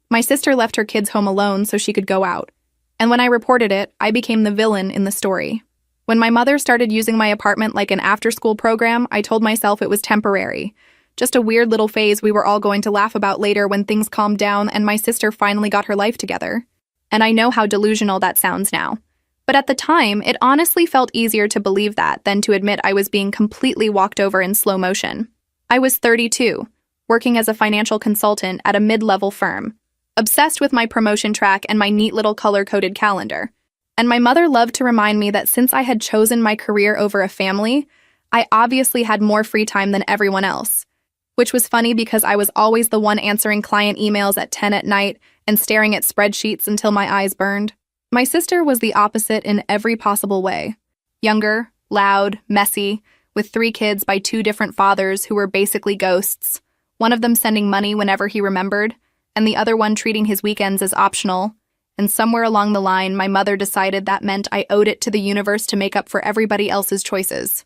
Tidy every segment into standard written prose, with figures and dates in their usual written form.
My sister left her kids home alone so she could go out. And when I reported it, I became the villain in the story. When my mother started using my apartment like an after-school program, I told myself it was temporary. Just a weird little phase we were all going to laugh about later when things calmed down and my sister finally got her life together. And I know how delusional that sounds now. But at the time, it honestly felt easier to believe that than to admit I was being completely walked over in slow motion. I was 32, working as a financial consultant at a mid-level firm, obsessed with my promotion track and my neat little color-coded calendar. And my mother loved to remind me that since I had chosen my career over a family, I obviously had more free time than everyone else. Which was funny because I was always the one answering client emails at 10 at night and staring at spreadsheets until my eyes burned. My sister was the opposite in every possible way. Younger, loud, messy, with 3 kids by 2 different fathers who were basically ghosts, one of them sending money whenever he remembered, and the other one treating his weekends as optional. And somewhere along the line, my mother decided that meant I owed it to the universe to make up for everybody else's choices.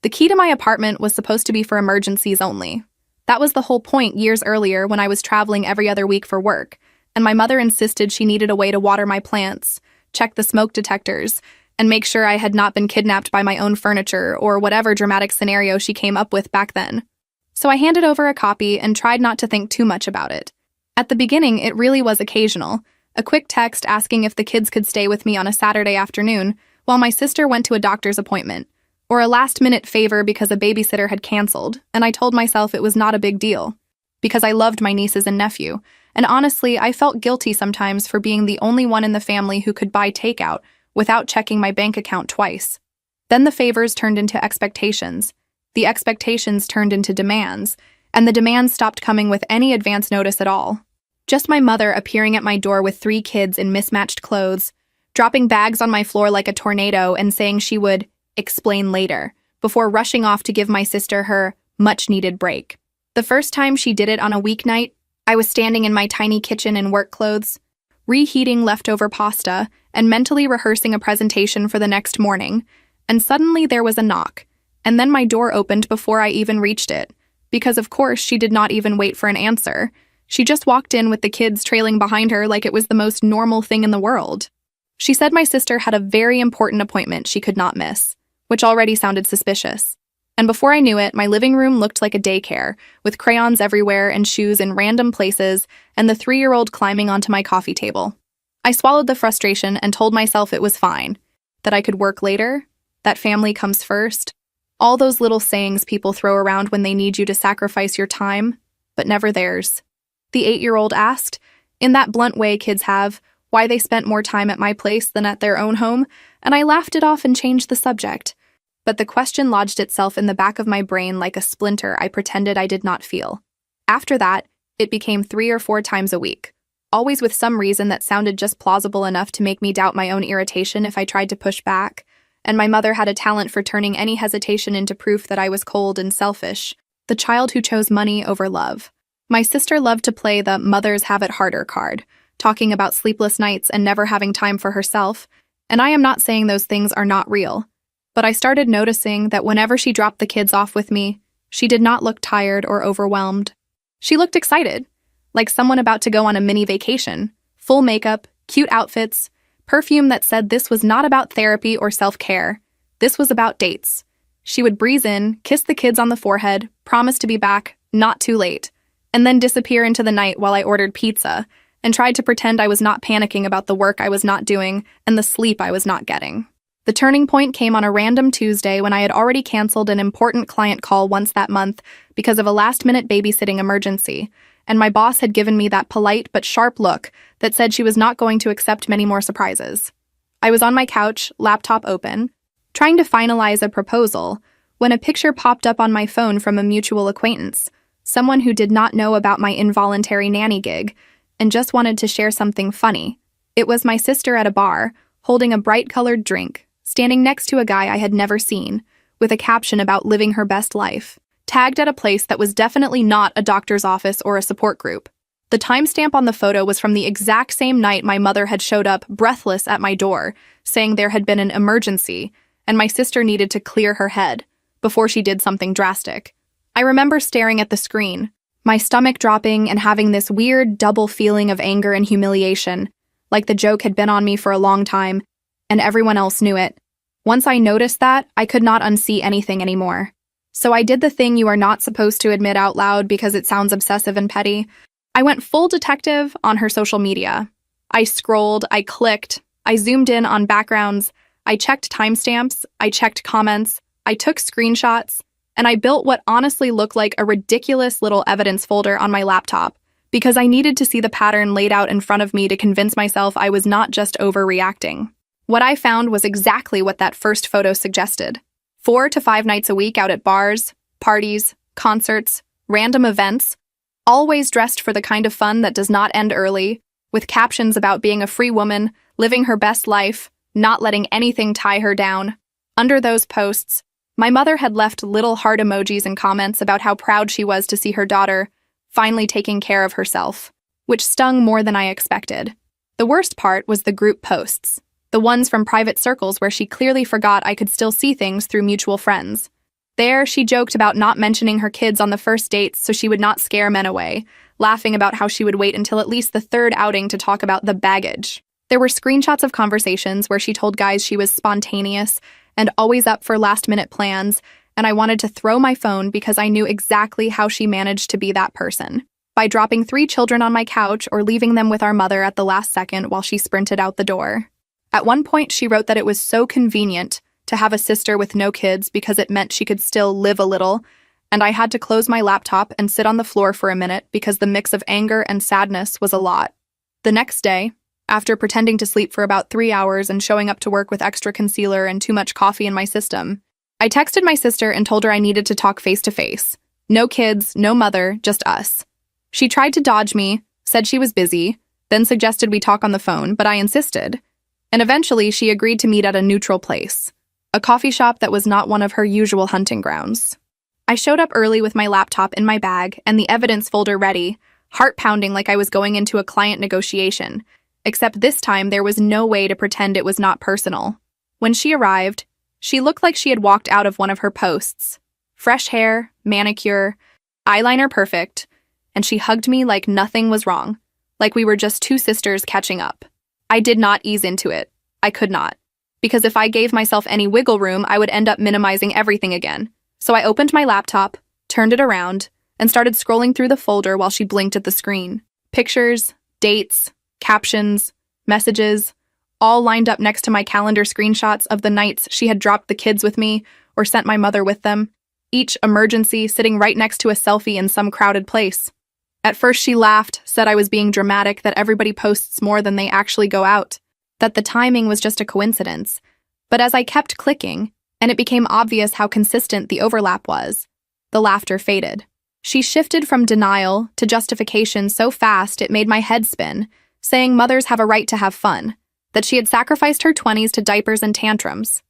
The key to my apartment was supposed to be for emergencies only. That was the whole point years earlier when I was traveling every other week for work, and my mother insisted she needed a way to water my plants, check the smoke detectors, and make sure I had not been kidnapped by my own furniture or whatever dramatic scenario she came up with back then. So I handed over a copy and tried not to think too much about it. At the beginning, it really was occasional, a quick text asking if the kids could stay with me on a Saturday afternoon while my sister went to a doctor's appointment, or a last-minute favor because a babysitter had canceled, and I told myself it was not a big deal, because I loved my nieces and nephew, and honestly, I felt guilty sometimes for being the only one in the family who could buy takeout without checking my bank account twice. Then the favors turned into expectations, the expectations turned into demands, and the demands stopped coming with any advance notice at all. Just my mother appearing at my door with 3 kids in mismatched clothes, dropping bags on my floor like a tornado and saying she would explain later, before rushing off to give my sister her much-needed break. The first time she did it on a weeknight, I was standing in my tiny kitchen in work clothes, reheating leftover pasta and mentally rehearsing a presentation for the next morning, and suddenly there was a knock, and then my door opened before I even reached it, because of course she did not even wait for an answer. She just walked in with the kids trailing behind her like it was the most normal thing in the world. She said my sister had a very important appointment she could not miss, which already sounded suspicious. And before I knew it, my living room looked like a daycare, with crayons everywhere and shoes in random places, and the 3-year-old climbing onto my coffee table. I swallowed the frustration and told myself it was fine, that I could work later, that family comes first, all those little sayings people throw around when they need you to sacrifice your time, but never theirs. The 8-year-old asked, in that blunt way kids have, why they spent more time at my place than at their own home, and I laughed it off and changed the subject. But the question lodged itself in the back of my brain like a splinter I pretended I did not feel. After that, it became 3 or 4 times a week, always with some reason that sounded just plausible enough to make me doubt my own irritation if I tried to push back, and my mother had a talent for turning any hesitation into proof that I was cold and selfish, the child who chose money over love. My sister loved to play the mothers have it harder card, talking about sleepless nights and never having time for herself, and I am not saying those things are not real. But I started noticing that whenever she dropped the kids off with me, she did not look tired or overwhelmed. She looked excited, like someone about to go on a mini vacation, full makeup, cute outfits, perfume that said this was not about therapy or self-care. This was about dates. She would breeze in, kiss the kids on the forehead, promise to be back, not too late, and then disappear into the night while I ordered pizza and tried to pretend I was not panicking about the work I was not doing and the sleep I was not getting. The turning point came on a random Tuesday when I had already canceled an important client call once that month because of a last-minute babysitting emergency, and my boss had given me that polite but sharp look that said she was not going to accept many more surprises. I was on my couch, laptop open, trying to finalize a proposal, when a picture popped up on my phone from a mutual acquaintance, someone who did not know about my involuntary nanny gig, and just wanted to share something funny. It was my sister at a bar, holding a bright-colored drink, standing next to a guy I had never seen, with a caption about living her best life, tagged at a place that was definitely not a doctor's office or a support group. The timestamp on the photo was from the exact same night my mother had showed up breathless at my door, saying there had been an emergency, and my sister needed to clear her head before she did something drastic. I remember staring at the screen, my stomach dropping and having this weird double feeling of anger and humiliation, like the joke had been on me for a long time, and everyone else knew it. Once I noticed that, I could not unsee anything anymore. So I did the thing you are not supposed to admit out loud because it sounds obsessive and petty. I went full detective on her social media. I scrolled, I clicked, I zoomed in on backgrounds, I checked timestamps, I checked comments, I took screenshots, and I built what honestly looked like a ridiculous little evidence folder on my laptop because I needed to see the pattern laid out in front of me to convince myself I was not just overreacting. What I found was exactly what that first photo suggested. 4 to 5 nights a week out at bars, parties, concerts, random events, always dressed for the kind of fun that does not end early, with captions about being a free woman, living her best life, not letting anything tie her down. Under those posts, my mother had left little heart emojis and comments about how proud she was to see her daughter finally taking care of herself, which stung more than I expected. The worst part was the group posts, the ones from private circles where she clearly forgot I could still see things through mutual friends. There, she joked about not mentioning her kids on the first dates so she would not scare men away, laughing about how she would wait until at least the third outing to talk about the baggage. There were screenshots of conversations where she told guys she was spontaneous and always up for last-minute plans, and I wanted to throw my phone because I knew exactly how she managed to be that person. By dropping 3 children on my couch or leaving them with our mother at the last second while she sprinted out the door. At one point, she wrote that it was so convenient to have a sister with no kids because it meant she could still live a little, and I had to close my laptop and sit on the floor for a minute because the mix of anger and sadness was a lot. The next day, after pretending to sleep for about 3 hours and showing up to work with extra concealer and too much coffee in my system, I texted my sister and told her I needed to talk face-to-face. No kids, no mother, just us. She tried to dodge me, said she was busy, then suggested we talk on the phone, but I insisted. And eventually, she agreed to meet at a neutral place, a coffee shop that was not one of her usual hunting grounds. I showed up early with my laptop in my bag and the evidence folder ready, heart pounding like I was going into a client negotiation, except this time there was no way to pretend it was not personal. When she arrived, she looked like she had walked out of one of her posts. Fresh hair, manicure, eyeliner perfect, and she hugged me like nothing was wrong, like we were just 2 sisters catching up. I did not ease into it. I could not. Because if I gave myself any wiggle room, I would end up minimizing everything again. So I opened my laptop, turned it around, and started scrolling through the folder while she blinked at the screen. Pictures, dates, captions, messages, all lined up next to my calendar screenshots of the nights she had dropped the kids with me or sent my mother with them, each emergency sitting right next to a selfie in some crowded place. At first she laughed, said I was being dramatic, that everybody posts more than they actually go out, that the timing was just a coincidence. But as I kept clicking, and it became obvious how consistent the overlap was, the laughter faded. She shifted from denial to justification so fast it made my head spin, saying mothers have a right to have fun, that she had sacrificed her 20s to diapers and tantrums,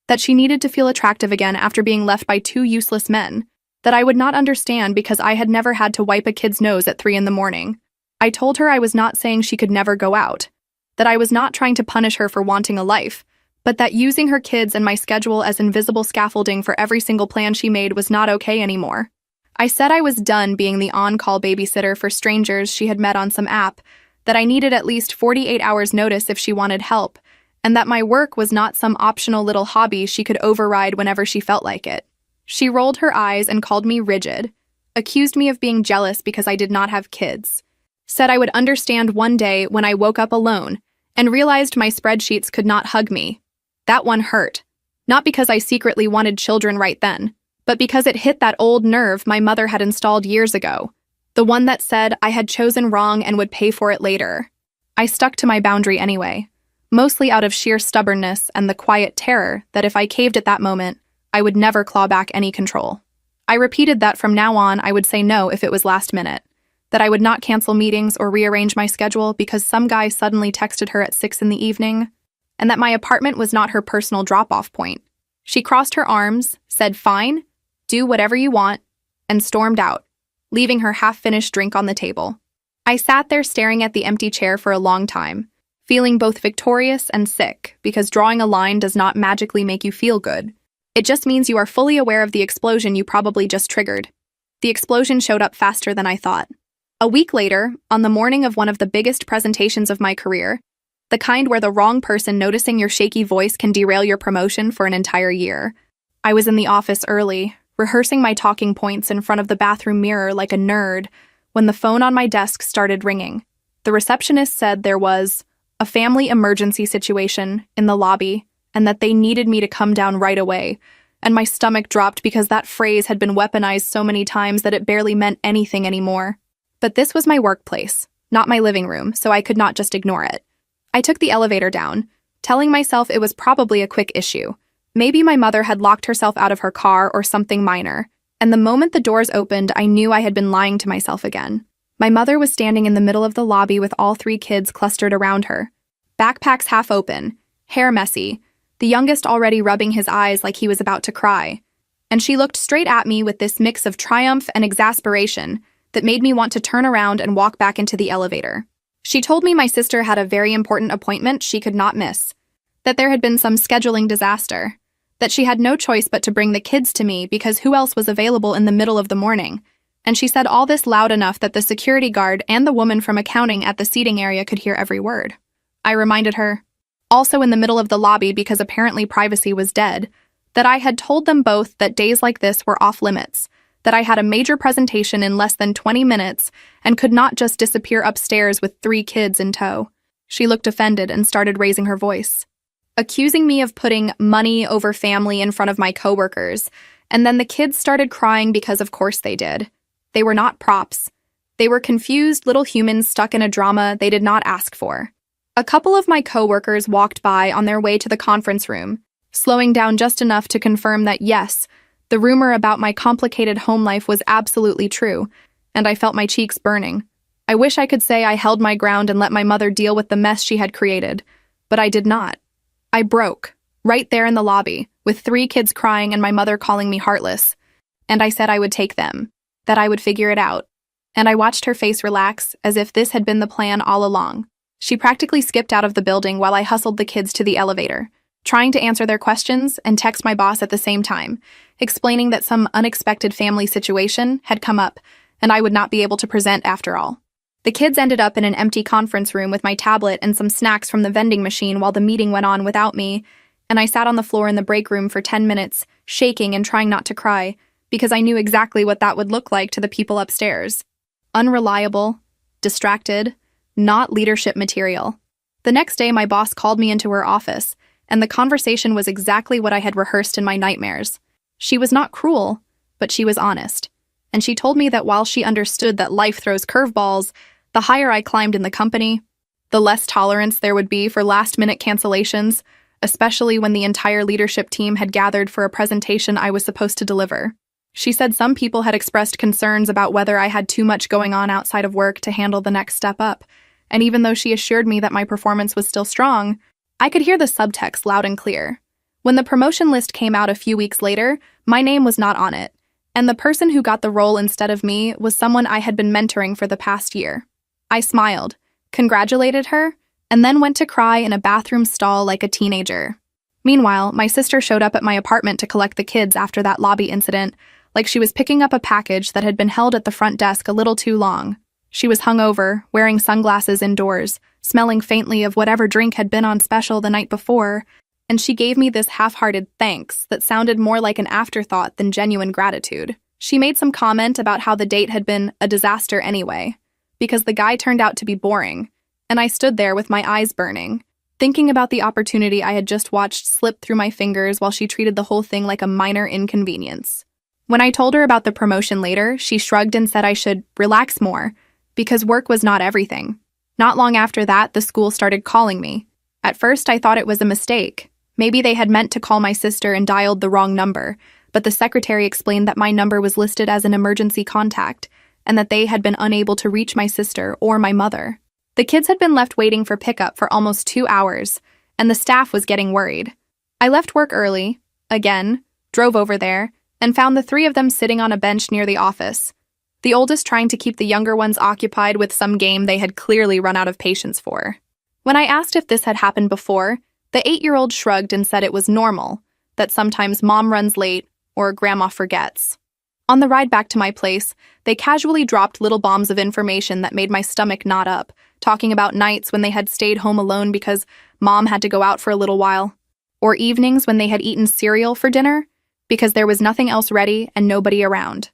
that she needed to feel attractive again after being left by 2 useless men, that I would not understand because I had never had to wipe a kid's nose at 3 a.m. I told her I was not saying she could never go out, that I was not trying to punish her for wanting a life, but that using her kids and my schedule as invisible scaffolding for every single plan she made was not okay anymore. I said I was done being the on-call babysitter for strangers she had met on some app, that I needed at least 48 hours notice if she wanted help, and that my work was not some optional little hobby she could override whenever she felt like it. She rolled her eyes and called me rigid, accused me of being jealous because I did not have kids, said I would understand one day when I woke up alone and realized my spreadsheets could not hug me. That one hurt, not because I secretly wanted children right then, but because it hit that old nerve my mother had installed years ago, the one that said I had chosen wrong and would pay for it later. I stuck to my boundary anyway, mostly out of sheer stubbornness and the quiet terror that if I caved at that moment, I would never claw back any control. I repeated that from now on I would say no if it was last minute, that I would not cancel meetings or rearrange my schedule because some guy suddenly texted her at 6 p.m, and that my apartment was not her personal drop-off point. She crossed her arms, said fine, do whatever you want, and stormed out, leaving her half-finished drink on the table. I sat there staring at the empty chair for a long time, feeling both victorious and sick because drawing a line does not magically make you feel good. It just means you are fully aware of the explosion you probably just triggered. The explosion showed up faster than I thought. A week later, on the morning of one of the biggest presentations of my career, the kind where the wrong person noticing your shaky voice can derail your promotion for an entire year, I was in the office early, rehearsing my talking points in front of the bathroom mirror like a nerd, when the phone on my desk started ringing. The receptionist said there was a family emergency situation in the lobby and that they needed me to come down right away, and my stomach dropped because that phrase had been weaponized so many times that it barely meant anything anymore. But this was my workplace, not my living room, so I could not just ignore it. I took the elevator down, telling myself it was probably a quick issue. Maybe my mother had locked herself out of her car or something minor, and the moment the doors opened, I knew I had been lying to myself again. My mother was standing in the middle of the lobby with all 3 kids clustered around her. Backpacks half open, hair messy, the youngest already rubbing his eyes like he was about to cry. And she looked straight at me with this mix of triumph and exasperation that made me want to turn around and walk back into the elevator. She told me my sister had a very important appointment she could not miss, that there had been some scheduling disaster, that she had no choice but to bring the kids to me because who else was available in the middle of the morning. And she said all this loud enough that the security guard and the woman from accounting at the seating area could hear every word. I reminded her, also in the middle of the lobby because apparently privacy was dead, that I had told them both that days like this were off limits, that I had a major presentation in less than 20 minutes and could not just disappear upstairs with 3 kids in tow. She looked offended and started raising her voice, accusing me of putting money over family in front of my coworkers, and then the kids started crying because of course they did. They were not props. They were confused little humans stuck in a drama they did not ask for. A couple of my coworkers walked by on their way to the conference room, slowing down just enough to confirm that yes, the rumor about my complicated home life was absolutely true, and I felt my cheeks burning. I wish I could say I held my ground and let my mother deal with the mess she had created, but I did not. I broke, right there in the lobby, with 3 kids crying and my mother calling me heartless. And I said I would take them, that I would figure it out. And I watched her face relax, as if this had been the plan all along. She practically skipped out of the building while I hustled the kids to the elevator, trying to answer their questions and text my boss at the same time, explaining that some unexpected family situation had come up and I would not be able to present after all. The kids ended up in an empty conference room with my tablet and some snacks from the vending machine while the meeting went on without me, and I sat on the floor in the break room for 10 minutes, shaking and trying not to cry, because I knew exactly what that would look like to the people upstairs. Unreliable, distracted, not leadership material. The next day, my boss called me into her office, and the conversation was exactly what I had rehearsed in my nightmares. She was not cruel, but she was honest, and she told me that while she understood that life throws curveballs, the higher I climbed in the company, the less tolerance there would be for last-minute cancellations, especially when the entire leadership team had gathered for a presentation I was supposed to deliver. She said some people had expressed concerns about whether I had too much going on outside of work to handle the next step up, and even though she assured me that my performance was still strong, I could hear the subtext loud and clear. When the promotion list came out a few weeks later, my name was not on it, and the person who got the role instead of me was someone I had been mentoring for the past year. I smiled, congratulated her, and then went to cry in a bathroom stall like a teenager. Meanwhile, my sister showed up at my apartment to collect the kids after that lobby incident, like she was picking up a package that had been held at the front desk a little too long. She was hungover, wearing sunglasses indoors, smelling faintly of whatever drink had been on special the night before, and she gave me this half-hearted thanks that sounded more like an afterthought than genuine gratitude. She made some comment about how the date had been a disaster anyway, because the guy turned out to be boring, and I stood there with my eyes burning, thinking about the opportunity I had just watched slip through my fingers while she treated the whole thing like a minor inconvenience. When I told her about the promotion later, she shrugged and said I should relax more, because work was not everything. Not long after that, the school started calling me. At first, I thought it was a mistake. Maybe they had meant to call my sister and dialed the wrong number, but the secretary explained that my number was listed as an emergency contact, and that they had been unable to reach my sister or my mother. The kids had been left waiting for pickup for almost 2 hours, and the staff was getting worried. I left work early, again, drove over there, and found the 3 of them sitting on a bench near the office, the oldest trying to keep the younger ones occupied with some game they had clearly run out of patience for. When I asked if this had happened before, the 8-year-old shrugged and said it was normal, that sometimes mom runs late or grandma forgets. On the ride back to my place, they casually dropped little bombs of information that made my stomach knot up, talking about nights when they had stayed home alone because mom had to go out for a little while, or evenings when they had eaten cereal for dinner because there was nothing else ready and nobody around.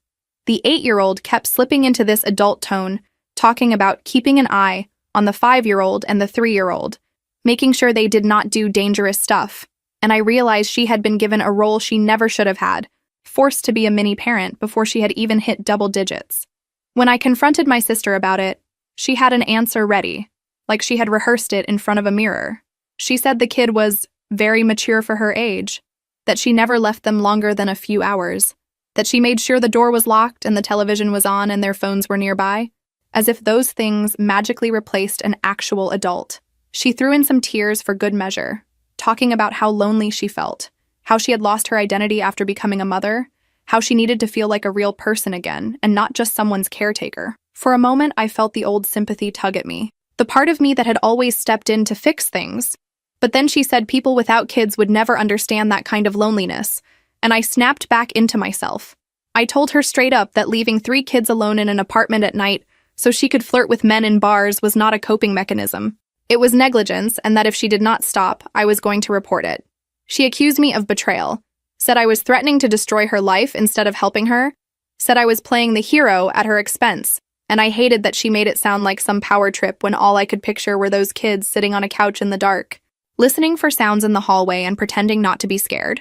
The 8-year-old kept slipping into this adult tone, talking about keeping an eye on the 5-year-old and the 3-year-old, making sure they did not do dangerous stuff, and I realized she had been given a role she never should have had, forced to be a mini parent before she had even hit double digits. When I confronted my sister about it, she had an answer ready, like she had rehearsed it in front of a mirror. She said the kid was very mature for her age, that she never left them longer than a few hours, that she made sure the door was locked and the television was on and their phones were nearby, as if those things magically replaced an actual adult. She threw in some tears for good measure, talking about how lonely she felt, how she had lost her identity after becoming a mother, how she needed to feel like a real person again and not just someone's caretaker. For a moment, I felt the old sympathy tug at me, the part of me that had always stepped in to fix things. But then she said people without kids would never understand that kind of loneliness, and I snapped back into myself. I told her straight up that leaving 3 kids alone in an apartment at night so she could flirt with men in bars was not a coping mechanism. It was negligence, and that if she did not stop, I was going to report it. She accused me of betrayal, said I was threatening to destroy her life instead of helping her, said I was playing the hero at her expense, and I hated that she made it sound like some power trip when all I could picture were those kids sitting on a couch in the dark, listening for sounds in the hallway and pretending not to be scared.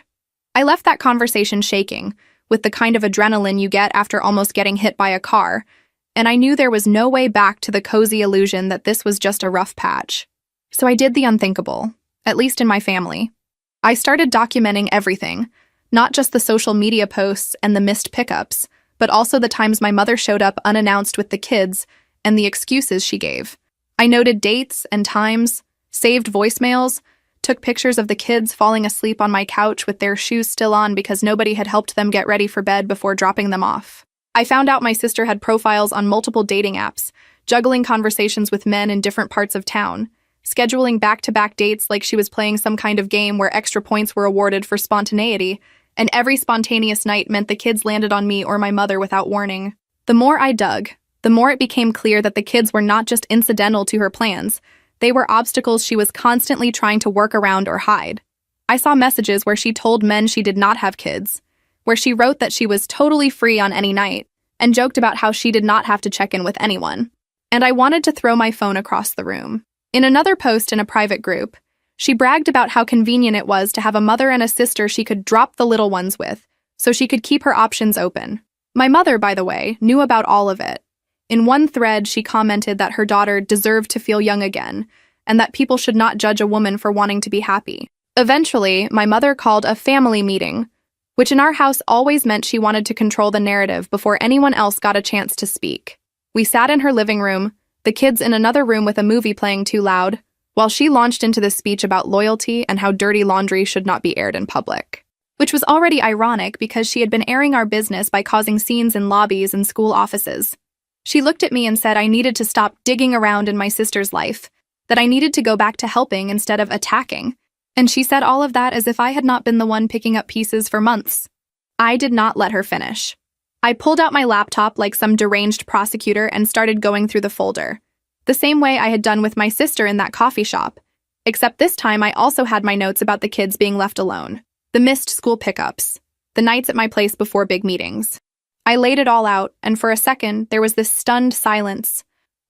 I left that conversation shaking, with the kind of adrenaline you get after almost getting hit by a car, and I knew there was no way back to the cozy illusion that this was just a rough patch. So I did the unthinkable, at least in my family. I started documenting everything, not just the social media posts and the missed pickups, but also the times my mother showed up unannounced with the kids and the excuses she gave. I noted dates and times, saved voicemails, took pictures of the kids falling asleep on my couch with their shoes still on because nobody had helped them get ready for bed before dropping them off. I found out my sister had profiles on multiple dating apps, juggling conversations with men in different parts of town, scheduling back-to-back dates like she was playing some kind of game where extra points were awarded for spontaneity, and every spontaneous night meant the kids landed on me or my mother without warning. The more I dug, the more it became clear that the kids were not just incidental to her plans, they were obstacles she was constantly trying to work around or hide. I saw messages where she told men she did not have kids, where she wrote that she was totally free on any night, and joked about how she did not have to check in with anyone. And I wanted to throw my phone across the room. In another post in a private group, she bragged about how convenient it was to have a mother and a sister she could drop the little ones with, so she could keep her options open. My mother, by the way, knew about all of it. In one thread, she commented that her daughter deserved to feel young again, and that people should not judge a woman for wanting to be happy. Eventually, my mother called a family meeting, which in our house always meant she wanted to control the narrative before anyone else got a chance to speak. We sat in her living room, the kids in another room with a movie playing too loud, while she launched into this speech about loyalty and how dirty laundry should not be aired in public. Which was already ironic because she had been airing our business by causing scenes in lobbies and school offices. She looked at me and said I needed to stop digging around in my sister's life, that I needed to go back to helping instead of attacking, and she said all of that as if I had not been the one picking up pieces for months. I did not let her finish. I pulled out my laptop like some deranged prosecutor and started going through the folder, the same way I had done with my sister in that coffee shop, except this time I also had my notes about the kids being left alone, the missed school pickups, the nights at my place before big meetings. I laid it all out, and for a second, there was this stunned silence,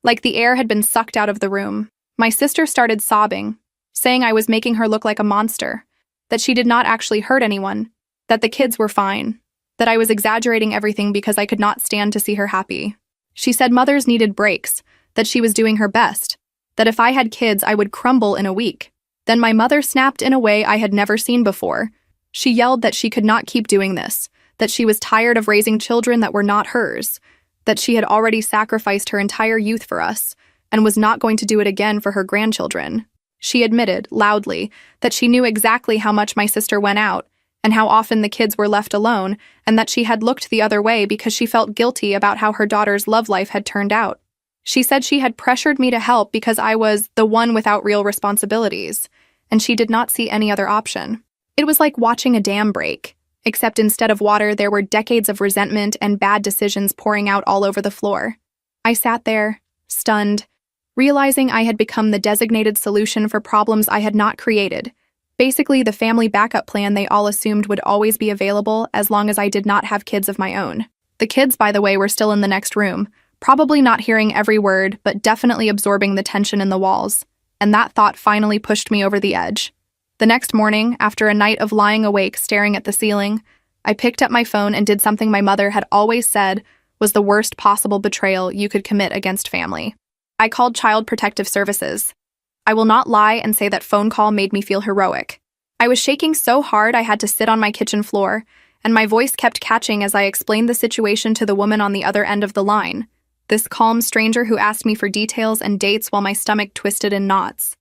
like the air had been sucked out of the room. My sister started sobbing, saying I was making her look like a monster, that she did not actually hurt anyone, that the kids were fine, that I was exaggerating everything because I could not stand to see her happy. She said mothers needed breaks, that she was doing her best, that if I had kids, I would crumble in a week. Then my mother snapped in a way I had never seen before. She yelled that she could not keep doing this, that she was tired of raising children that were not hers, that she had already sacrificed her entire youth for us, and was not going to do it again for her grandchildren. She admitted, loudly, that she knew exactly how much my sister went out, and how often the kids were left alone, and that she had looked the other way because she felt guilty about how her daughter's love life had turned out. She said she had pressured me to help because I was the one without real responsibilities, and she did not see any other option. It was like watching a dam break, except instead of water, there were decades of resentment and bad decisions pouring out all over the floor. I sat there, stunned, realizing I had become the designated solution for problems I had not created. Basically, the family backup plan they all assumed would always be available as long as I did not have kids of my own. The kids, by the way, were still in the next room, probably not hearing every word, but definitely absorbing the tension in the walls. And that thought finally pushed me over the edge. The next morning, after a night of lying awake staring at the ceiling, I picked up my phone and did something my mother had always said was the worst possible betrayal you could commit against family. I called Child Protective Services. I will not lie and say that phone call made me feel heroic. I was shaking so hard I had to sit on my kitchen floor, and my voice kept catching as I explained the situation to the woman on the other end of the line, this calm stranger who asked me for details and dates while my stomach twisted in knots.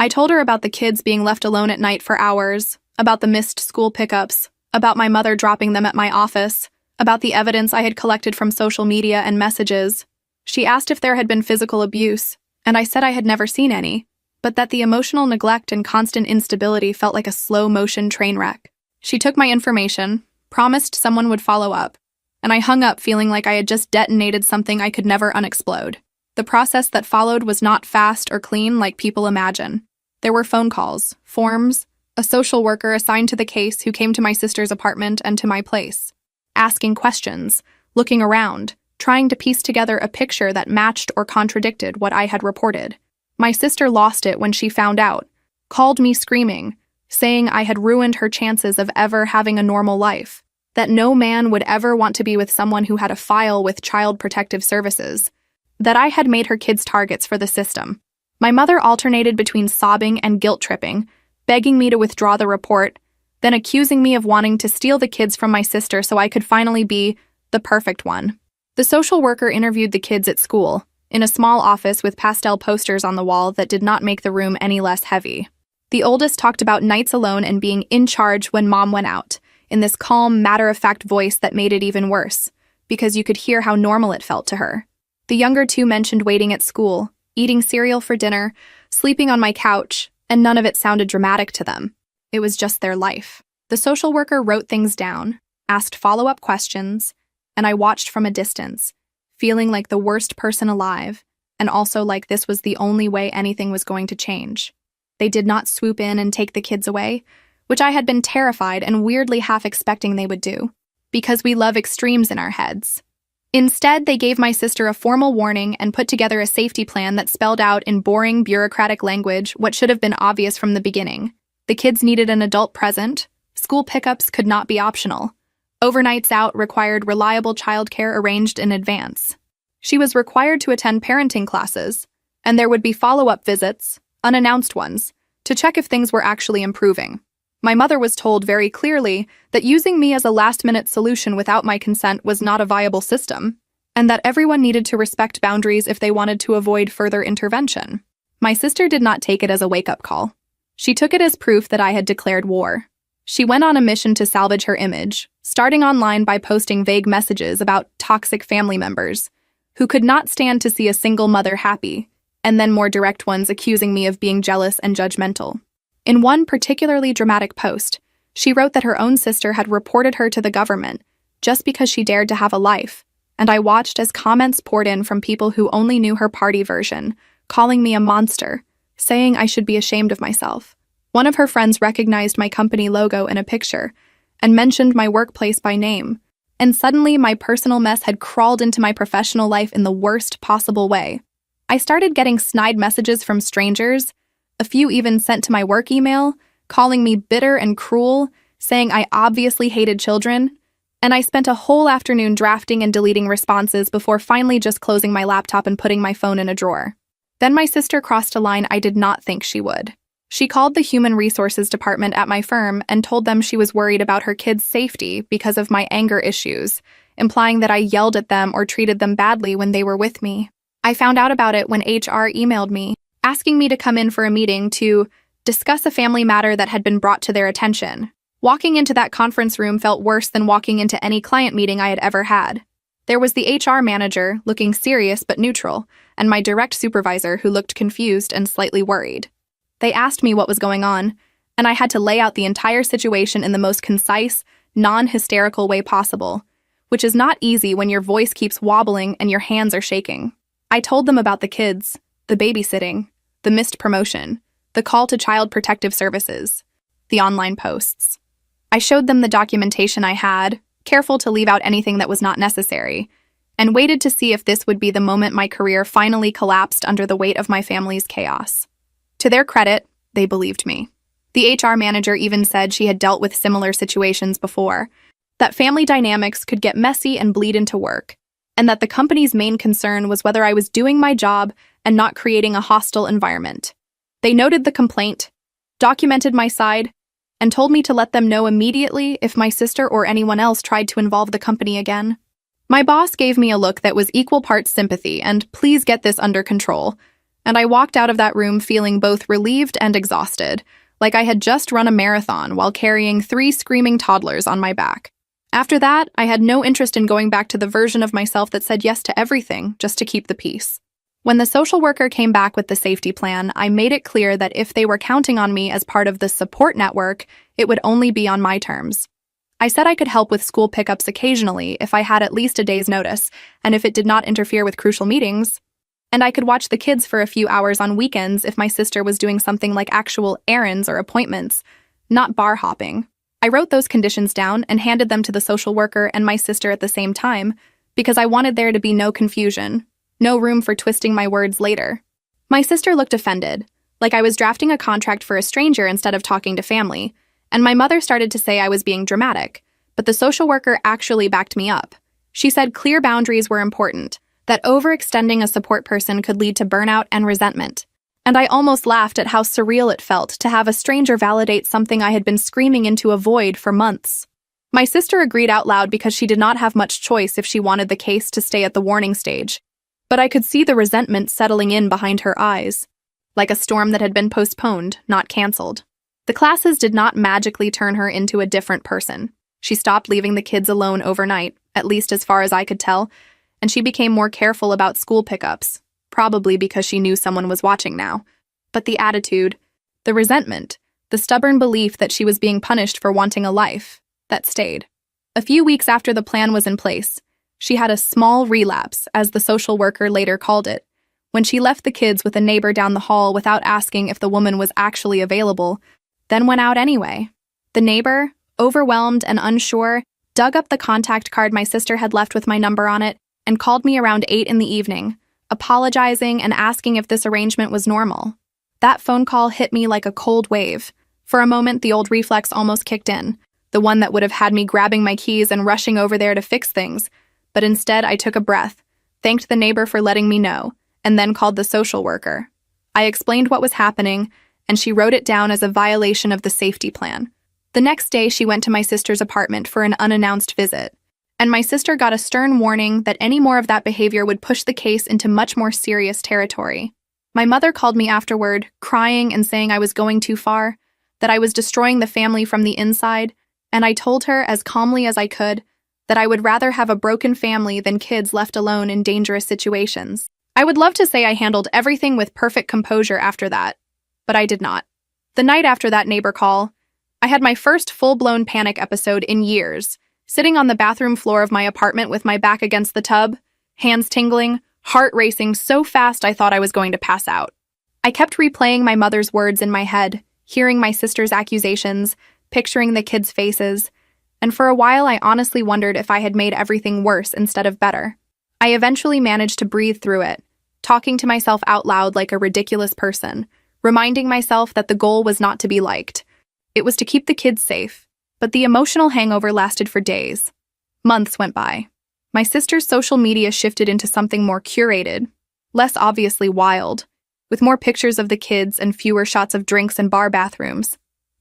I told her about the kids being left alone at night for hours, about the missed school pickups, about my mother dropping them at my office, about the evidence I had collected from social media and messages. She asked if there had been physical abuse, and I said I had never seen any, but that the emotional neglect and constant instability felt like a slow-motion train wreck. She took my information, promised someone would follow up, and I hung up feeling like I had just detonated something I could never unexplode. The process that followed was not fast or clean like people imagine. There were phone calls, forms, a social worker assigned to the case who came to my sister's apartment and to my place, asking questions, looking around, trying to piece together a picture that matched or contradicted what I had reported. My sister lost it when she found out, called me screaming, saying I had ruined her chances of ever having a normal life, that no man would ever want to be with someone who had a file with Child Protective Services, that I had made her kids targets for the system. My mother alternated between sobbing and guilt-tripping, begging me to withdraw the report, then accusing me of wanting to steal the kids from my sister so I could finally be the perfect one. The social worker interviewed the kids at school, in a small office with pastel posters on the wall that did not make the room any less heavy. The oldest talked about nights alone and being in charge when mom went out, in this calm, matter-of-fact voice that made it even worse, because you could hear how normal it felt to her. The younger two mentioned waiting at school, eating cereal for dinner, sleeping on my couch, and none of it sounded dramatic to them. It was just their life. The social worker wrote things down, asked follow-up questions, and I watched from a distance, feeling like the worst person alive, and also like this was the only way anything was going to change. They did not swoop in and take the kids away, which I had been terrified and weirdly half expecting they would do, because we love extremes in our heads. Instead, they gave my sister a formal warning and put together a safety plan that spelled out in boring, bureaucratic language what should have been obvious from the beginning. The kids needed an adult present, school pickups could not be optional, overnights out required reliable childcare arranged in advance. She was required to attend parenting classes, and there would be follow-up visits, unannounced ones, to check if things were actually improving. My mother was told very clearly that using me as a last-minute solution without my consent was not a viable system, and that everyone needed to respect boundaries if they wanted to avoid further intervention. My sister did not take it as a wake-up call. She took it as proof that I had declared war. She went on a mission to salvage her image, starting online by posting vague messages about toxic family members, who could not stand to see a single mother happy, and then more direct ones accusing me of being jealous and judgmental. In one particularly dramatic post, she wrote that her own sister had reported her to the government just because she dared to have a life, and I watched as comments poured in from people who only knew her party version, calling me a monster, saying I should be ashamed of myself. One of her friends recognized my company logo in a picture and mentioned my workplace by name, and suddenly my personal mess had crawled into my professional life in the worst possible way. I started getting snide messages from strangers, a few even sent to my work email, calling me bitter and cruel, saying I obviously hated children, and I spent a whole afternoon drafting and deleting responses before finally just closing my laptop and putting my phone in a drawer. Then my sister crossed a line I did not think she would. She called the human resources department at my firm and told them she was worried about her kids' safety because of my anger issues, implying that I yelled at them or treated them badly when they were with me. I found out about it when HR emailed me, asking me to come in for a meeting to discuss a family matter that had been brought to their attention. Walking into that conference room felt worse than walking into any client meeting I had ever had. There was the HR manager, looking serious but neutral, and my direct supervisor who looked confused and slightly worried. They asked me what was going on, and I had to lay out the entire situation in the most concise, non-hysterical way possible, which is not easy when your voice keeps wobbling and your hands are shaking. I told them about the kids, the babysitting, the missed promotion, the call to Child Protective Services, the online posts. I showed them the documentation I had, careful to leave out anything that was not necessary, and waited to see if this would be the moment my career finally collapsed under the weight of my family's chaos. To their credit, they believed me. The HR manager even said she had dealt with similar situations before, that family dynamics could get messy and bleed into work, and that the company's main concern was whether I was doing my job and not creating a hostile environment. They noted the complaint, documented my side, and told me to let them know immediately if my sister or anyone else tried to involve the company again. My boss gave me a look that was equal parts sympathy and please get this under control, and I walked out of that room feeling both relieved and exhausted, like I had just run a marathon while carrying 3 screaming toddlers on my back. After that, I had no interest in going back to the version of myself that said yes to everything just to keep the peace. When the social worker came back with the safety plan, I made it clear that if they were counting on me as part of the support network, it would only be on my terms. I said I could help with school pickups occasionally if I had at least a day's notice, and if it did not interfere with crucial meetings. And I could watch the kids for a few hours on weekends if my sister was doing something like actual errands or appointments, not bar hopping. I wrote those conditions down and handed them to the social worker and my sister at the same time because I wanted there to be no confusion, no room for twisting my words later. My sister looked offended, like I was drafting a contract for a stranger instead of talking to family, and my mother started to say I was being dramatic, but the social worker actually backed me up. She said clear boundaries were important, that overextending a support person could lead to burnout and resentment. And I almost laughed at how surreal it felt to have a stranger validate something I had been screaming into a void for months. My sister agreed out loud because she did not have much choice if she wanted the case to stay at the warning stage. But I could see the resentment settling in behind her eyes, like a storm that had been postponed, not canceled. The classes did not magically turn her into a different person. She stopped leaving the kids alone overnight, at least as far as I could tell, and she became more careful about school pickups, probably because she knew someone was watching now. But the attitude, the resentment, the stubborn belief that she was being punished for wanting a life, that stayed. A few weeks after the plan was in place, she had a small relapse, as the social worker later called it, when she left the kids with a neighbor down the hall without asking if the woman was actually available, then went out anyway. The neighbor, overwhelmed and unsure, dug up the contact card my sister had left with my number on it and called me around 8 in the evening, apologizing and asking if this arrangement was normal. That phone call hit me like a cold wave. For a moment, the old reflex almost kicked in, the one that would have had me grabbing my keys and rushing over there to fix things. But instead, I took a breath, thanked the neighbor for letting me know, and then called the social worker. I explained what was happening, and she wrote it down as a violation of the safety plan. The next day, she went to my sister's apartment for an unannounced visit, and my sister got a stern warning that any more of that behavior would push the case into much more serious territory. My mother called me afterward, crying and saying I was going too far, that I was destroying the family from the inside, and I told her as calmly as I could that I would rather have a broken family than kids left alone in dangerous situations. I would love to say I handled everything with perfect composure after that, but I did not. The night after that neighbor call, I had my first full-blown panic episode in years, sitting on the bathroom floor of my apartment with my back against the tub, hands tingling, heart racing so fast I thought I was going to pass out. I kept replaying my mother's words in my head, hearing my sister's accusations, picturing the kids' faces, and for a while I honestly wondered if I had made everything worse instead of better. I eventually managed to breathe through it, talking to myself out loud like a ridiculous person, reminding myself that the goal was not to be liked. It was to keep the kids safe, but the emotional hangover lasted for days. Months went by. My sister's social media shifted into something more curated, less obviously wild, with more pictures of the kids and fewer shots of drinks and bar bathrooms.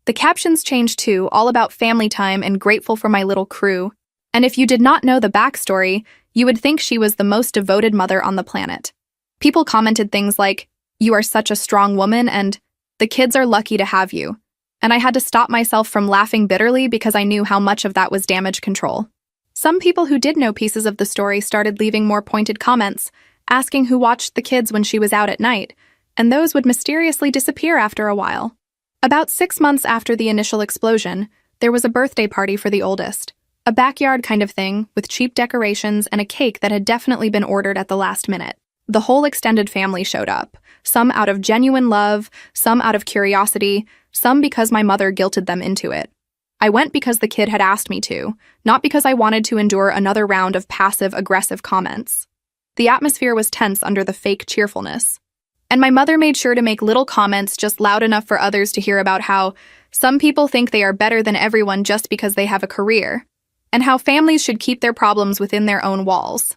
The captions changed too, all about family time and grateful for my little crew. And if you did not know the backstory, you would think she was the most devoted mother on the planet. People commented things like, "You are such a strong woman," and "The kids are lucky to have you." And I had to stop myself from laughing bitterly because I knew how much of that was damage control. Some people who did know pieces of the story started leaving more pointed comments, asking who watched the kids when she was out at night, and those would mysteriously disappear after a while. About 6 months after the initial explosion, There was a birthday party for the oldest. A backyard kind of thing, with cheap decorations and a cake that had definitely been ordered at the last minute. The whole extended family showed up, some out of genuine love, some out of curiosity, some because my mother guilted them into it. I went because the kid had asked me to, not because I wanted to endure another round of passive-aggressive comments. The atmosphere was tense under the fake cheerfulness. And my mother made sure to make little comments just loud enough for others to hear about how some people think they are better than everyone just because they have a career, and how families should keep their problems within their own walls.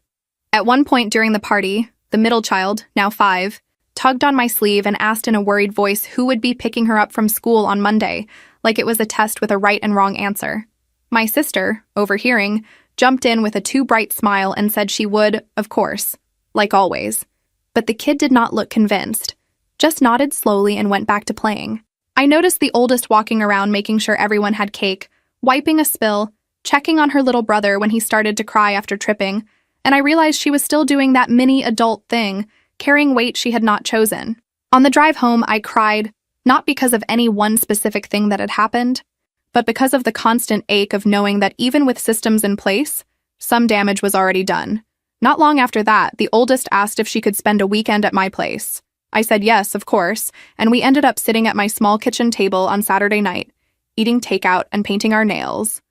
At one point during the party, the middle child, now 5, tugged on my sleeve and asked in a worried voice who would be picking her up from school on Monday, like it was a test with a right and wrong answer. My sister, overhearing, jumped in with a too bright smile and said she would, of course, like always. But the kid did not look convinced, just nodded slowly and went back to playing. I noticed the oldest walking around making sure everyone had cake, wiping a spill, checking on her little brother when he started to cry after tripping, and I realized she was still doing that mini-adult thing, carrying weight she had not chosen. On the drive home, I cried, not because of any one specific thing that had happened, but because of the constant ache of knowing that even with systems in place, some damage was already done. Not long after that, the oldest asked if she could spend a weekend at my place. I said yes, of course, and we ended up sitting at my small kitchen table on Saturday night, eating takeout and painting our nails,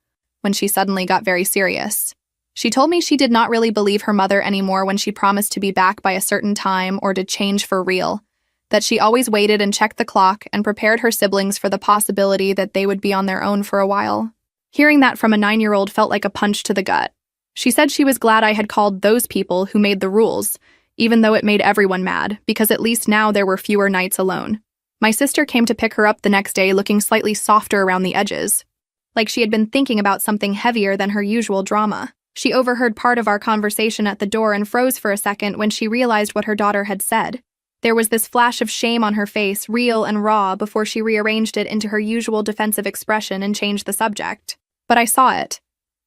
when she suddenly got very serious. She told me she did not really believe her mother anymore when she promised to be back by a certain time or to change for real, that she always waited and checked the clock and prepared her siblings for the possibility that they would be on their own for a while. Hearing that from a 9-year-old felt like a punch to the gut. She said she was glad I had called those people who made the rules, even though it made everyone mad, because at least now there were fewer nights alone. My sister came to pick her up the next day looking slightly softer around the edges, like she had been thinking about something heavier than her usual drama. She overheard part of our conversation at the door and froze for a second when she realized what her daughter had said. There was this flash of shame on her face, real and raw, before she rearranged it into her usual defensive expression and changed the subject. But I saw it.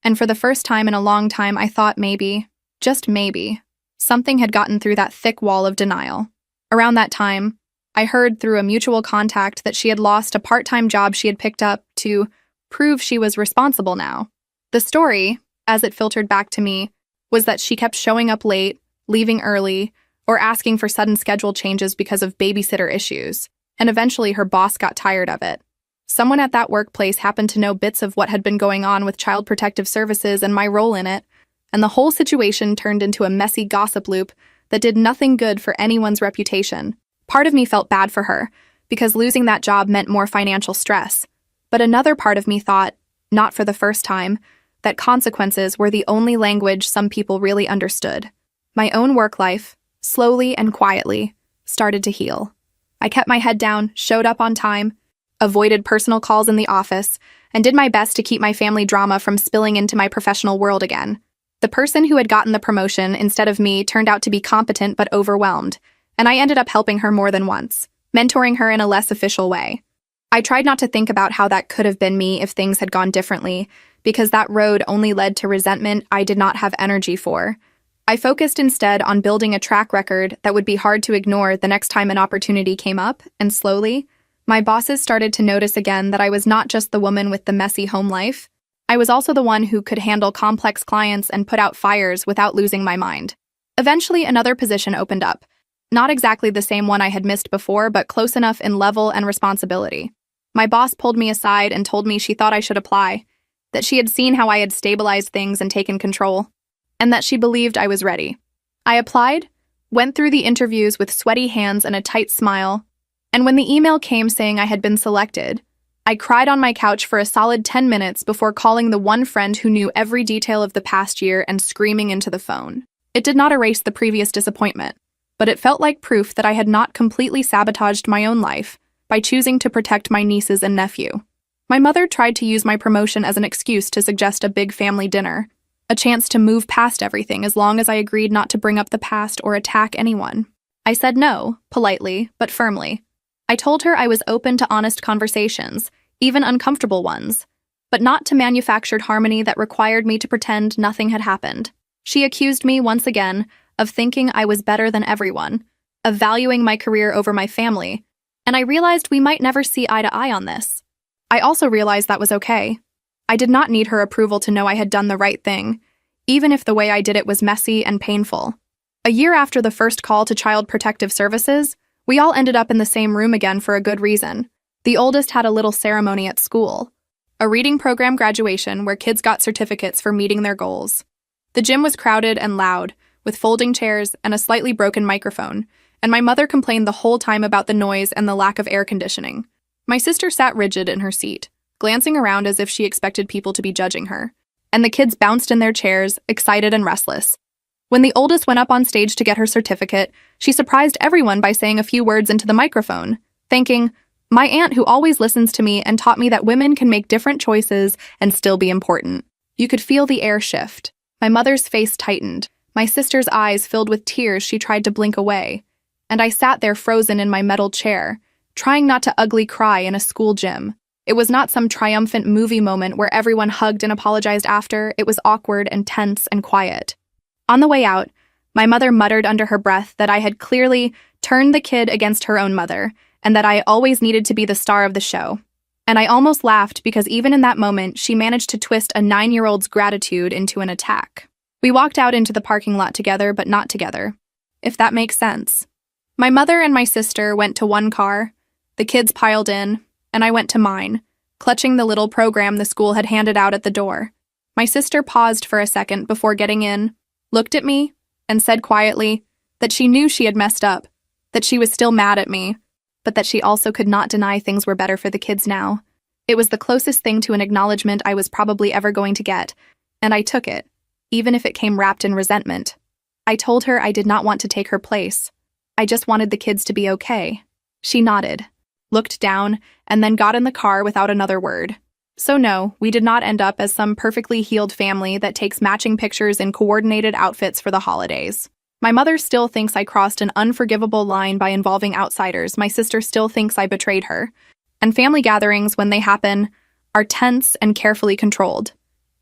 And for the first time in a long time, I thought maybe, just maybe, something had gotten through that thick wall of denial. Around that time, I heard through a mutual contact that she had lost a part-time job she had picked up to prove she was responsible now. The story, as it filtered back to me, was that she kept showing up late, leaving early, or asking for sudden schedule changes because of babysitter issues, and eventually her boss got tired of it. Someone at that workplace happened to know bits of what had been going on with Child Protective Services and my role in it, and the whole situation turned into a messy gossip loop that did nothing good for anyone's reputation. Part of me felt bad for her, because losing that job meant more financial stress, but another part of me thought, not for the first time, that consequences were the only language some people really understood. My own work life, slowly and quietly, started to heal. I kept my head down, showed up on time, avoided personal calls in the office, and did my best to keep my family drama from spilling into my professional world again. The person who had gotten the promotion instead of me turned out to be competent but overwhelmed, and I ended up helping her more than once, mentoring her in a less official way. I tried not to think about how that could have been me if things had gone differently, because that road only led to resentment I did not have energy for. I focused instead on building a track record that would be hard to ignore the next time an opportunity came up, and slowly, my bosses started to notice again that I was not just the woman with the messy home life. I was also the one who could handle complex clients and put out fires without losing my mind. Eventually, another position opened up. Not exactly the same one I had missed before, but close enough in level and responsibility. My boss pulled me aside and told me she thought I should apply, that she had seen how I had stabilized things and taken control, and that she believed I was ready. I applied, went through the interviews with sweaty hands and a tight smile, and when the email came saying I had been selected, I cried on my couch for a solid 10 minutes before calling the one friend who knew every detail of the past year and screaming into the phone. It did not erase the previous disappointment, but it felt like proof that I had not completely sabotaged my own life by choosing to protect my nieces and nephew. My mother tried to use my promotion as an excuse to suggest a big family dinner, a chance to move past everything as long as I agreed not to bring up the past or attack anyone. I said no, politely, but firmly. I told her I was open to honest conversations, even uncomfortable ones, but not to manufactured harmony that required me to pretend nothing had happened. She accused me, once again, of thinking I was better than everyone, of valuing my career over my family, and I realized we might never see eye to eye on this. I also realized that was okay. I did not need her approval to know I had done the right thing, even if the way I did it was messy and painful. A year after the first call to Child Protective Services, we all ended up in the same room again for a good reason. The oldest had a little ceremony at school, a reading program graduation where kids got certificates for meeting their goals. The gym was crowded and loud, with folding chairs and a slightly broken microphone, and my mother complained the whole time about the noise and the lack of air conditioning. My sister sat rigid in her seat, glancing around as if she expected people to be judging her, and the kids bounced in their chairs, excited and restless. When the oldest went up on stage to get her certificate, she surprised everyone by saying a few words into the microphone, thanking, "My aunt who always listens to me and taught me that women can make different choices and still be important." You could feel the air shift. My mother's face tightened. My sister's eyes filled with tears she tried to blink away, and I sat there frozen in my metal chair, trying not to ugly cry in a school gym. It was not some triumphant movie moment where everyone hugged and apologized after. It was awkward and tense and quiet. On the way out, my mother muttered under her breath that I had clearly turned the kid against her own mother, and that I always needed to be the star of the show. And I almost laughed because even in that moment, she managed to twist a 9-year-old's gratitude into an attack. We walked out into the parking lot together, but not together, if that makes sense. My mother and my sister went to one car, the kids piled in, and I went to mine, clutching the little program the school had handed out at the door. My sister paused for a second before getting in, looked at me, and said quietly that she knew she had messed up, that she was still mad at me, but that she also could not deny things were better for the kids now. It was the closest thing to an acknowledgement I was probably ever going to get, and I took it, even if it came wrapped in resentment. I told her I did not want to take her place. I just wanted the kids to be okay. She nodded, looked down, and then got in the car without another word. So no, we did not end up as some perfectly healed family that takes matching pictures in coordinated outfits for the holidays. My mother still thinks I crossed an unforgivable line by involving outsiders. My sister still thinks I betrayed her. And family gatherings, when they happen, are tense and carefully controlled.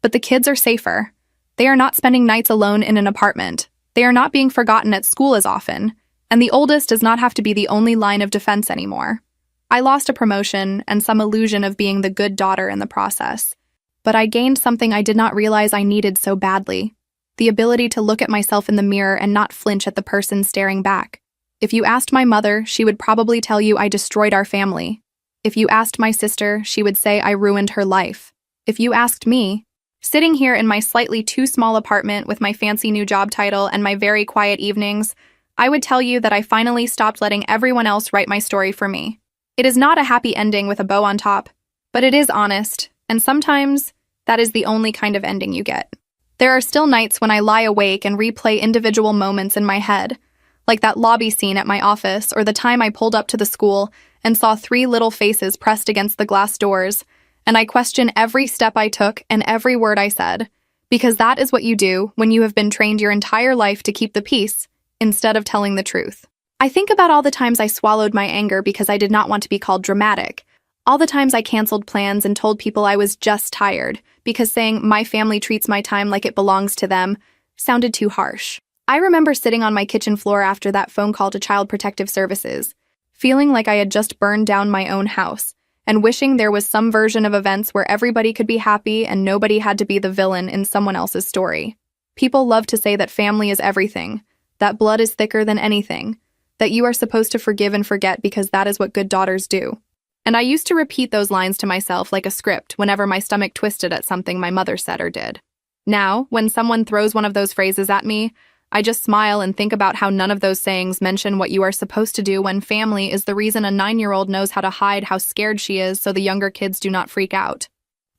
But the kids are safer. They are not spending nights alone in an apartment. They are not being forgotten at school as often. And the oldest does not have to be the only line of defense anymore. I lost a promotion and some illusion of being the good daughter in the process. But I gained something I did not realize I needed so badly. The ability to look at myself in the mirror and not flinch at the person staring back. If you asked my mother, she would probably tell you I destroyed our family. If you asked my sister, she would say I ruined her life. If you asked me, sitting here in my slightly too small apartment with my fancy new job title and my very quiet evenings, I would tell you that I finally stopped letting everyone else write my story for me. It is not a happy ending with a bow on top, but it is honest, and sometimes that is the only kind of ending you get. There are still nights when I lie awake and replay individual moments in my head, like that lobby scene at my office or the time I pulled up to the school and saw 3 little faces pressed against the glass doors, and I question every step I took and every word I said, because that is what you do when you have been trained your entire life to keep the peace instead of telling the truth. I think about all the times I swallowed my anger because I did not want to be called dramatic, all the times I canceled plans and told people I was just tired because saying my family treats my time like it belongs to them sounded too harsh. I remember sitting on my kitchen floor after that phone call to Child Protective Services, feeling like I had just burned down my own house, and wishing there was some version of events where everybody could be happy and nobody had to be the villain in someone else's story. People love to say that family is everything, that blood is thicker than anything, that you are supposed to forgive and forget because that is what good daughters do. And I used to repeat those lines to myself like a script whenever my stomach twisted at something my mother said or did. Now, when someone throws one of those phrases at me, I just smile and think about how none of those sayings mention what you are supposed to do when family is the reason a 9-year-old knows how to hide how scared she is so the younger kids do not freak out.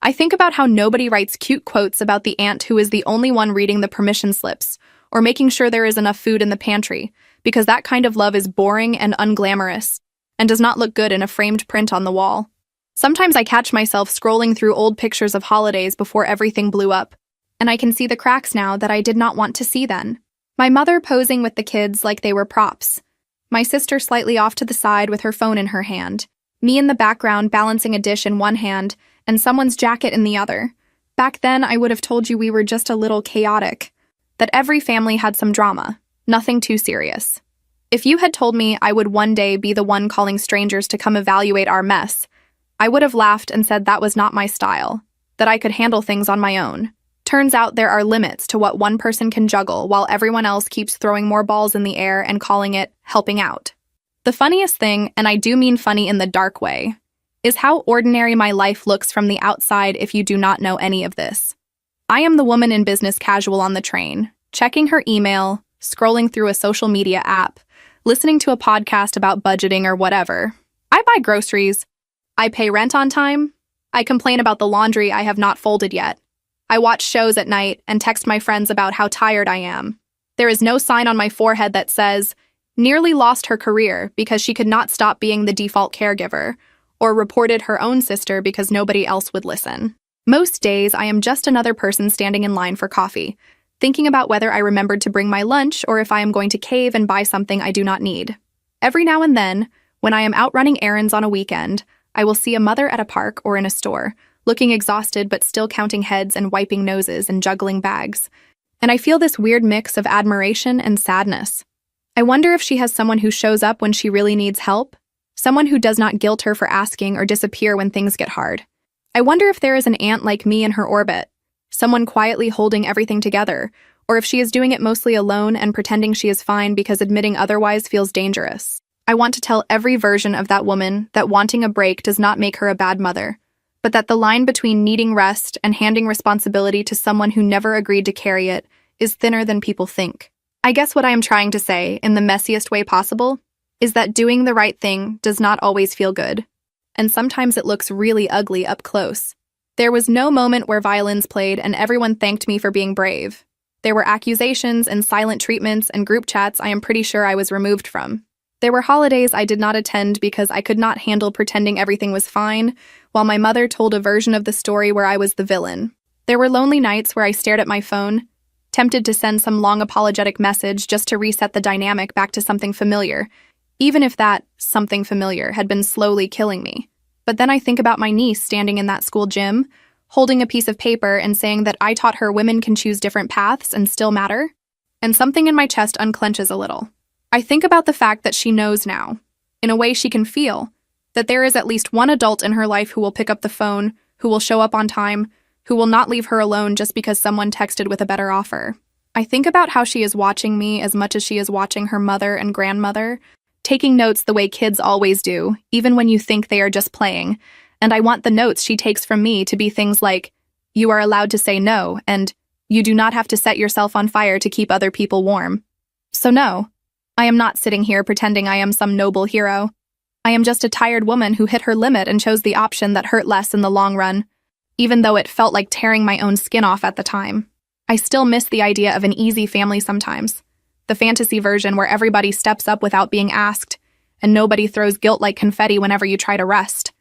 I think about how nobody writes cute quotes about the aunt who is the only one reading the permission slips or making sure there is enough food in the pantry, because that kind of love is boring and unglamorous and does not look good in a framed print on the wall. Sometimes I catch myself scrolling through old pictures of holidays before everything blew up, and I can see the cracks now that I did not want to see then. My mother posing with the kids like they were props. My sister slightly off to the side with her phone in her hand. Me in the background balancing a dish in one hand and someone's jacket in the other. Back then, I would have told you we were just a little chaotic. That every family had some drama. Nothing too serious. If you had told me I would one day be the one calling strangers to come evaluate our mess, I would have laughed and said that was not my style. that I could handle things on my own. Turns out there are limits to what one person can juggle while everyone else keeps throwing more balls in the air and calling it helping out. The funniest thing, and I do mean funny in the dark way, is how ordinary my life looks from the outside if you do not know any of this. I am the woman in business casual on the train, checking her email, scrolling through a social media app, listening to a podcast about budgeting or whatever. I buy groceries. I pay rent on time. I complain about the laundry I have not folded yet. I watch shows at night and text my friends about how tired I am. There is no sign on my forehead that says, nearly lost her career because she could not stop being the default caregiver, or reported her own sister because nobody else would listen. Most days, I am just another person standing in line for coffee, thinking about whether I remembered to bring my lunch or if I am going to cave and buy something I do not need. Every now and then, when I am out running errands on a weekend, I will see a mother at a park or in a store, looking exhausted but still counting heads and wiping noses and juggling bags. And I feel this weird mix of admiration and sadness. I wonder if she has someone who shows up when she really needs help, someone who does not guilt her for asking or disappear when things get hard. I wonder if there is an aunt like me in her orbit, someone quietly holding everything together, or if she is doing it mostly alone and pretending she is fine because admitting otherwise feels dangerous. I want to tell every version of that woman that wanting a break does not make her a bad mother, but that the line between needing rest and handing responsibility to someone who never agreed to carry it is thinner than people think. I guess what I am trying to say, in the messiest way possible, is that doing the right thing does not always feel good, and sometimes it looks really ugly up close. There was no moment where violins played and everyone thanked me for being brave. There were accusations and silent treatments and group chats I am pretty sure I was removed from. There were holidays I did not attend because I could not handle pretending everything was fine, while my mother told a version of the story where I was the villain. There were lonely nights where I stared at my phone, tempted to send some long apologetic message just to reset the dynamic back to something familiar, even if that something familiar had been slowly killing me. But then I think about my niece standing in that school gym, holding a piece of paper and saying that I taught her women can choose different paths and still matter, and something in my chest unclenches a little. I think about the fact that she knows now, in a way she can feel, that there is at least one adult in her life who will pick up the phone, who will show up on time, who will not leave her alone just because someone texted with a better offer. I think about how she is watching me as much as she is watching her mother and grandmother, taking notes the way kids always do, even when you think they are just playing, and I want the notes she takes from me to be things like, you are allowed to say no, and you do not have to set yourself on fire to keep other people warm. So no, I am not sitting here pretending I am some noble hero. I am just a tired woman who hit her limit and chose the option that hurt less in the long run, even though it felt like tearing my own skin off at the time. I still miss the idea of an easy family sometimes. The fantasy version where everybody steps up without being asked, and nobody throws guilt like confetti whenever you try to rest.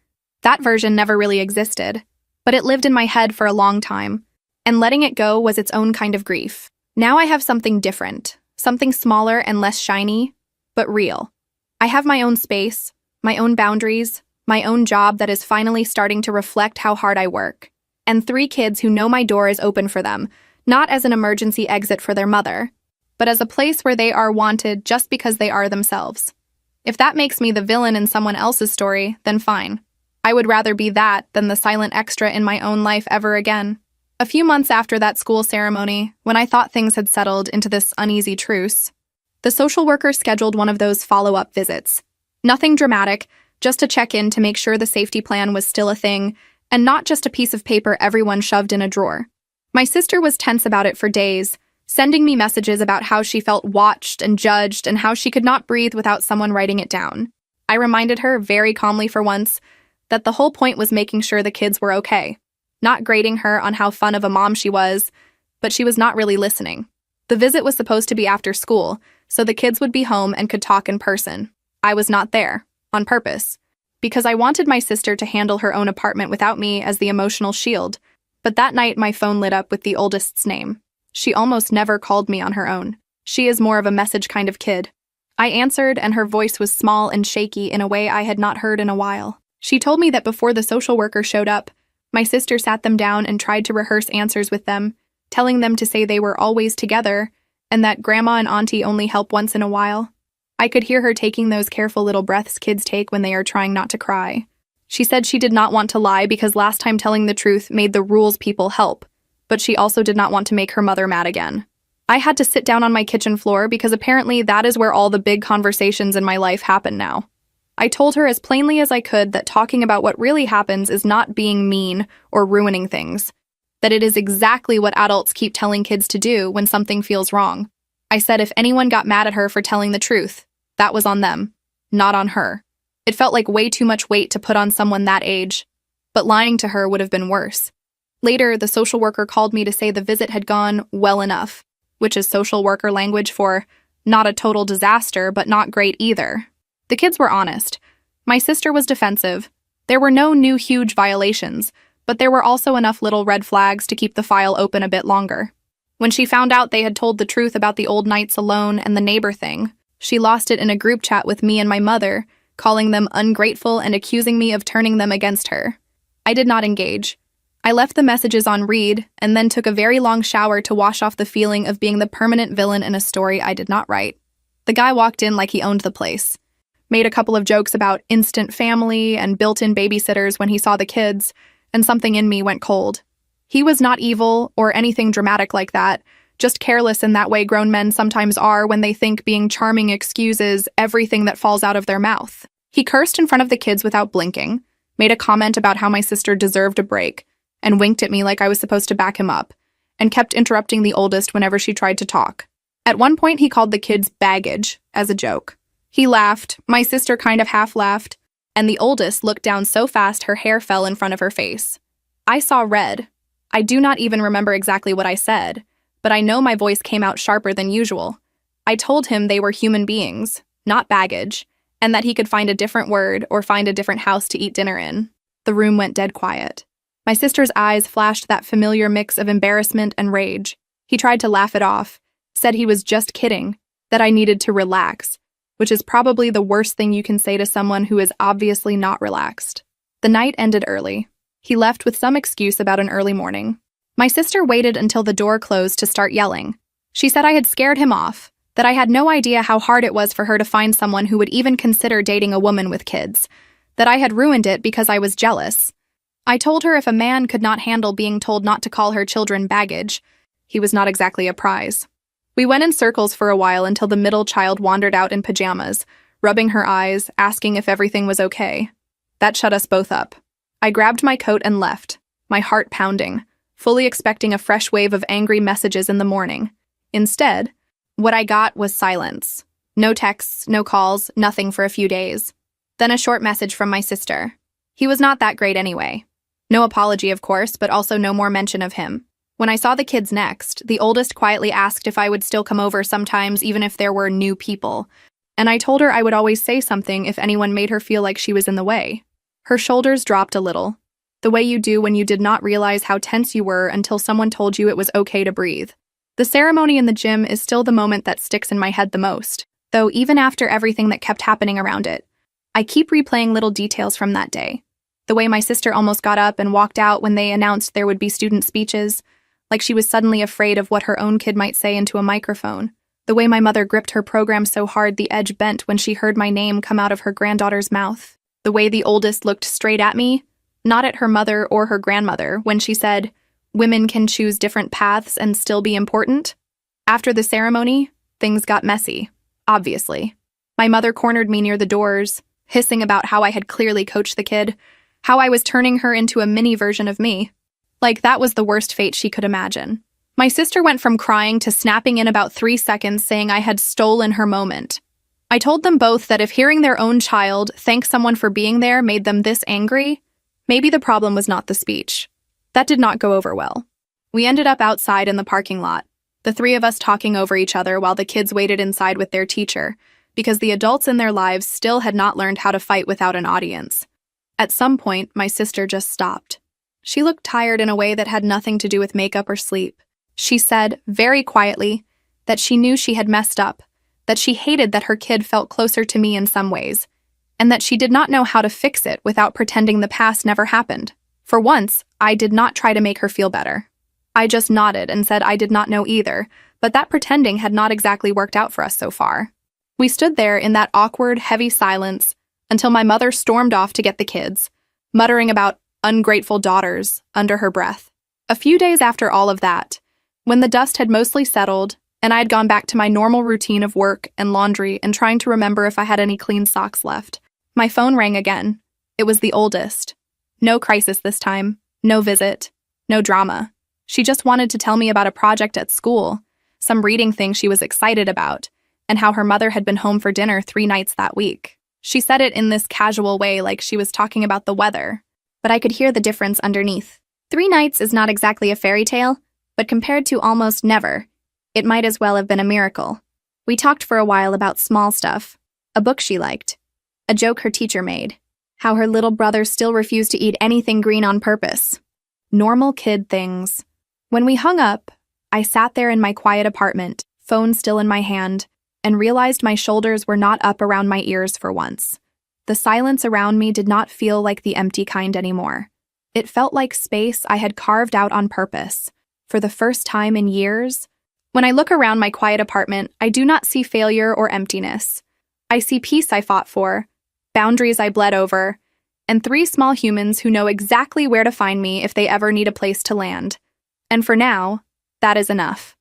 That version never really existed, but it lived in my head for a long time, and letting it go was its own kind of grief. Now I have something different, something smaller and less shiny, but real. I have my own space, my own boundaries, my own job that is finally starting to reflect how hard I work, and 3 kids who know my door is open for them, not as an emergency exit for their mother, but as a place where they are wanted just because they are themselves. If that makes me the villain in someone else's story, then fine. I would rather be that than the silent extra in my own life ever again. A few months after that school ceremony, when I thought things had settled into this uneasy truce, the social worker scheduled one of those follow-up visits. Nothing dramatic, just to check in to make sure the safety plan was still a thing, and not just a piece of paper everyone shoved in a drawer. My sister was tense about it for days, sending me messages about how she felt watched and judged and how she could not breathe without someone writing it down. I reminded her, very calmly for once, that the whole point was making sure the kids were okay, not grading her on how fun of a mom she was, but she was not really listening. The visit was supposed to be after school, so the kids would be home and could talk in person. I was not there, on purpose, because I wanted my sister to handle her own apartment without me as the emotional shield, but that night my phone lit up with the oldest's name. She almost never called me on her own. She is more of a message kind of kid. I answered, and her voice was small and shaky in a way I had not heard in a while. She told me that before the social worker showed up, my sister sat them down and tried to rehearse answers with them, telling them to say they were always together, and that grandma and auntie only help once in a while. I could hear her taking those careful little breaths kids take when they are trying not to cry. She said she did not want to lie because last time telling the truth made the rules people help, but she also did not want to make her mother mad again. I had to sit down on my kitchen floor because apparently that is where all the big conversations in my life happen now. I told her as plainly as I could that talking about what really happens is not being mean or ruining things, that it is exactly what adults keep telling kids to do when something feels wrong. I said if anyone got mad at her for telling the truth, that was on them, not on her. It felt like way too much weight to put on someone that age, but lying to her would have been worse. Later, the social worker called me to say the visit had gone well enough, which is social worker language for not a total disaster, but not great either. The kids were honest. My sister was defensive. There were no new huge violations, but there were also enough little red flags to keep the file open a bit longer. When she found out they had told the truth about the old nights alone and the neighbor thing, she lost it in a group chat with me and my mother, calling them ungrateful and accusing me of turning them against her. I did not engage. I left the messages on read and then took a very long shower to wash off the feeling of being the permanent villain in a story I did not write. The guy walked in like he owned the place, made a couple of jokes about instant family and built-in babysitters when he saw the kids, and something in me went cold. He was not evil or anything dramatic like that, just careless in that way grown men sometimes are when they think being charming excuses everything that falls out of their mouth. He cursed in front of the kids without blinking, made a comment about how my sister deserved a break, and winked at me like I was supposed to back him up, and kept interrupting the oldest whenever she tried to talk. At one point, he called the kids baggage as a joke. He laughed, my sister kind of half laughed, and the oldest looked down so fast her hair fell in front of her face. I saw red. I do not even remember exactly what I said, but I know my voice came out sharper than usual. I told him they were human beings, not baggage, and that he could find a different word or find a different house to eat dinner in. The room went dead quiet. My sister's eyes flashed that familiar mix of embarrassment and rage. He tried to laugh it off, said he was just kidding, that I needed to relax, which is probably the worst thing you can say to someone who is obviously not relaxed. The night ended early. He left with some excuse about an early morning. My sister waited until the door closed to start yelling. She said I had scared him off, that I had no idea how hard it was for her to find someone who would even consider dating a woman with kids, that I had ruined it because I was jealous. I told her if a man could not handle being told not to call her children baggage, he was not exactly a prize. We went in circles for a while until the middle child wandered out in pajamas, rubbing her eyes, asking if everything was okay. That shut us both up. I grabbed my coat and left, my heart pounding, fully expecting a fresh wave of angry messages in the morning. Instead, what I got was silence. No texts, no calls, nothing for a few days. Then a short message from my sister. He was not that great anyway. No apology, of course, but also no more mention of him. When I saw the kids next, the oldest quietly asked if I would still come over sometimes even if there were new people, and I told her I would always say something if anyone made her feel like she was in the way. Her shoulders dropped a little, the way you do when you did not realize how tense you were until someone told you it was okay to breathe. The ceremony in the gym is still the moment that sticks in my head the most, though even after everything that kept happening around it, I keep replaying little details from that day. The way my sister almost got up and walked out when they announced there would be student speeches, like she was suddenly afraid of what her own kid might say into a microphone. The way my mother gripped her program so hard the edge bent when she heard my name come out of her granddaughter's mouth. The way the oldest looked straight at me, not at her mother or her grandmother, when she said, "Women can choose different paths and still be important." After the ceremony, things got messy, obviously. My mother cornered me near the doors, hissing about how I had clearly coached the kid, how I was turning her into a mini version of me. Like that was the worst fate she could imagine. My sister went from crying to snapping in about 3 seconds saying I had stolen her moment. I told them both that if hearing their own child thank someone for being there made them this angry, maybe the problem was not the speech. That did not go over well. We ended up outside in the parking lot, the three of us talking over each other while the kids waited inside with their teacher, because the adults in their lives still had not learned how to fight without an audience. At some point, my sister just stopped. She looked tired in a way that had nothing to do with makeup or sleep. She said, very quietly, that she knew she had messed up, that she hated that her kid felt closer to me in some ways, and that she did not know how to fix it without pretending the past never happened. For once, I did not try to make her feel better. I just nodded and said I did not know either, but that pretending had not exactly worked out for us so far. We stood there in that awkward, heavy silence until my mother stormed off to get the kids, muttering about ungrateful daughters under her breath. A few days after all of that, when the dust had mostly settled and I had gone back to my normal routine of work and laundry and trying to remember if I had any clean socks left, my phone rang again. It was the oldest. No crisis this time, no visit, no drama. She just wanted to tell me about a project at school, some reading thing she was excited about, and how her mother had been home for dinner 3 nights that week. She said it in this casual way like she was talking about the weather, but I could hear the difference underneath. 3 nights is not exactly a fairy tale, but compared to almost never, it might as well have been a miracle. We talked for a while about small stuff, a book she liked, a joke her teacher made, how her little brother still refused to eat anything green on purpose. Normal kid things. When we hung up, I sat there in my quiet apartment, phone still in my hand, and realized my shoulders were not up around my ears for once. The silence around me did not feel like the empty kind anymore. It felt like space I had carved out on purpose. For the first time in years, when I look around my quiet apartment, I do not see failure or emptiness. I see peace I fought for, boundaries I bled over, and 3 small humans who know exactly where to find me if they ever need a place to land. And for now, that is enough.